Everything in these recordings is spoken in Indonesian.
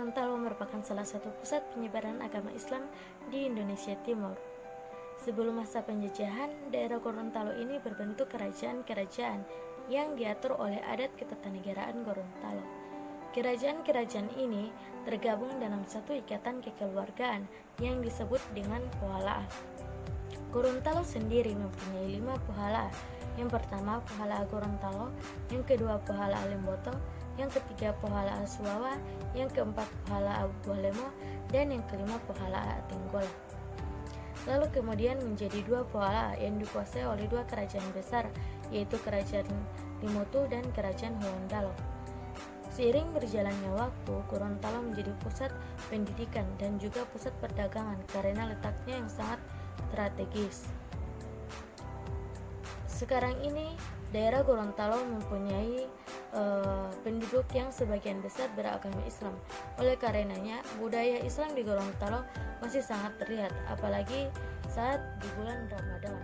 Gorontalo merupakan salah satu pusat penyebaran agama Islam di Indonesia Timur. Sebelum masa penjajahan, daerah Gorontalo ini berbentuk kerajaan-kerajaan yang diatur oleh adat ketatanegaraan Gorontalo. Kerajaan-kerajaan ini tergabung dalam satu ikatan kekeluargaan yang disebut dengan Pohala. Gorontalo sendiri mempunyai 5 Pohala. Yang pertama Pohala Gorontalo, yang kedua Pohala Lemboto, yang ketiga Pohala Suwawa, yang keempat Pohala Abualemo, dan yang kelima Pohala Tenggola. Lalu kemudian menjadi 2 Pohala yang dikuasai oleh 2 kerajaan besar, yaitu Kerajaan Limotu dan Kerajaan Holondalo. Seiring berjalannya waktu, Gorontalo menjadi pusat pendidikan dan juga pusat perdagangan karena letaknya yang sangat strategis. Sekarang ini daerah Gorontalo mempunyai penduduk yang sebagian besar beragama Islam. Oleh karenanya, budaya Islam di Gorontalo masih sangat terlihat, apalagi saat di bulan Ramadan.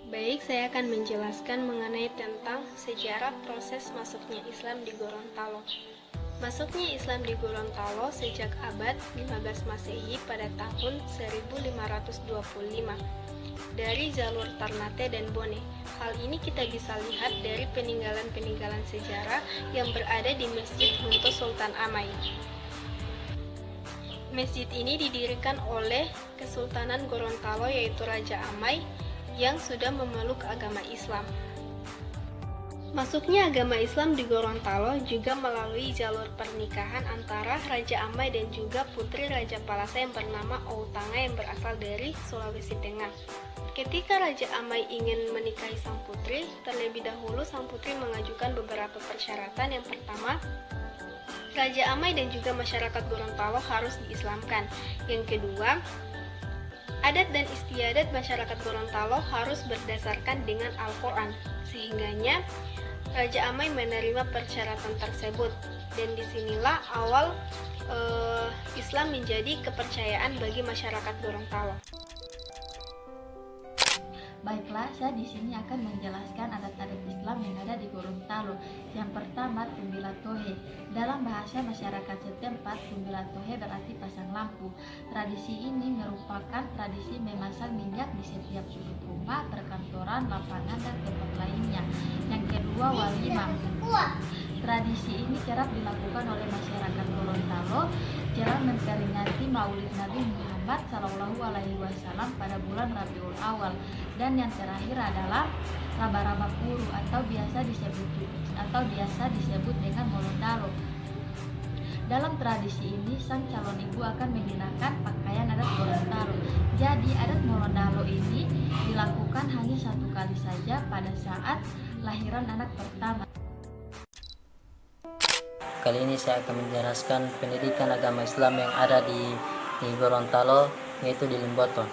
Baik, saya akan menjelaskan mengenai tentang sejarah proses masuknya Islam di Gorontalo. Masuknya Islam di Gorontalo sejak abad 15 Masehi pada tahun 1525 dari jalur Ternate dan Bone. Hal ini kita bisa lihat dari peninggalan-peninggalan sejarah yang berada di Masjid Hunto Sultan Amai. Masjid ini didirikan oleh Kesultanan Gorontalo, yaitu Raja Amai yang sudah memeluk agama Islam. Masuknya agama Islam di Gorontalo juga melalui jalur pernikahan antara Raja Amai dan juga putri Raja Palasa yang bernama Outanga yang berasal dari Sulawesi Tengah. Ketika Raja Amai ingin menikahi sang putri, terlebih dahulu sang putri mengajukan beberapa persyaratan. Yang pertama, Raja Amai dan juga masyarakat Gorontalo harus diislamkan. Yang kedua, adat dan istiadat masyarakat Gorontalo harus berdasarkan dengan Al-Quran, sehingganya Raja Amai menerima persyaratan tersebut, dan disinilah awal Islam menjadi kepercayaan bagi masyarakat Gorontalo. Baiklah, saya di sini akan menjelaskan adat-adat Islam yang ada di Gorontalo. Yang pertama, Tumbilat Tohe. Dalam bahasa masyarakat setempat, Tumbilat Tohe berarti pasang lampu. Tradisi ini merupakan tradisi memasang minyak di setiap sudut rumah, perkantoran, lapangan, dan tempat lainnya. Yang kedua, Walimam. Tradisi ini kerap dilakukan oleh masyarakat Gorontalo jelang memperingati Maulid Nabi Muhammad SAW pada bulan Rabiul Awal. Dan yang terakhir adalah raba-raba puru atau biasa disebut dengan molondalo. Dalam tradisi ini, sang calon ibu akan menggunakan pakaian adat Gorontalo. Jadi adat molondalo ini dilakukan hanya 1 kali saja pada saat lahiran anak pertama. Kali ini saya akan menjelaskan pendidikan agama Islam yang ada di Gorontalo, yaitu di Limboto.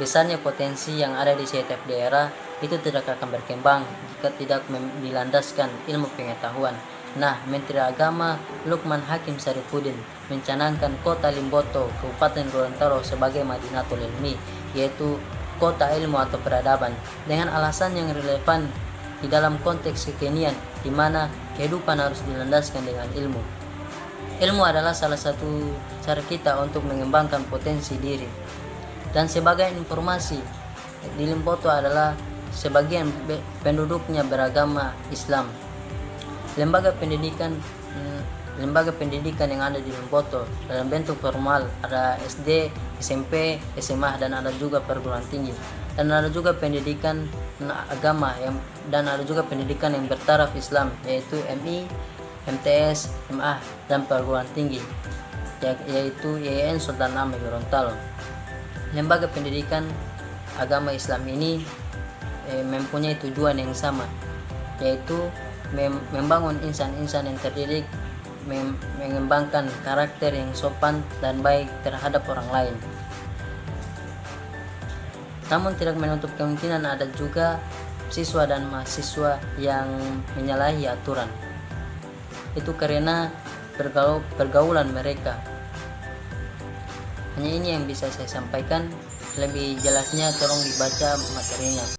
Besarnya potensi yang ada di setiap daerah itu tidak akan berkembang jika tidak dilandaskan ilmu pengetahuan. Nah, Menteri Agama Lukman Hakim Sarifuddin mencanangkan kota Limboto, Kabupaten Gorontalo sebagai Madinatul Ilmi, yaitu kota ilmu atau peradaban, dengan alasan yang relevan di dalam konteks kekinian, di mana kehidupan harus dilandaskan dengan ilmu. Ilmu adalah salah satu cara kita untuk mengembangkan potensi diri. Dan sebagai informasi, di Limboto adalah sebagian penduduknya beragama Islam. Lembaga pendidikan yang ada di Limboto dalam bentuk formal ada SD, SMP, SMA, dan ada juga perguruan tinggi. Dan ada juga pendidikan agama dan ada juga pendidikan yang bertaraf Islam, yaitu MI, MTS, MA, dan perguruan tinggi, yaitu YN Sultan Amai Gorontalo. Lembaga pendidikan agama Islam ini mempunyai tujuan yang sama, yaitu membangun insan-insan yang terdidik, mengembangkan karakter yang sopan dan baik terhadap orang lain. Namun tidak menutup kemungkinan ada juga siswa dan mahasiswa yang menyalahi aturan. Itu karena pergaulan mereka. Hanya ini yang bisa saya sampaikan. Lebih jelasnya tolong dibaca materinya.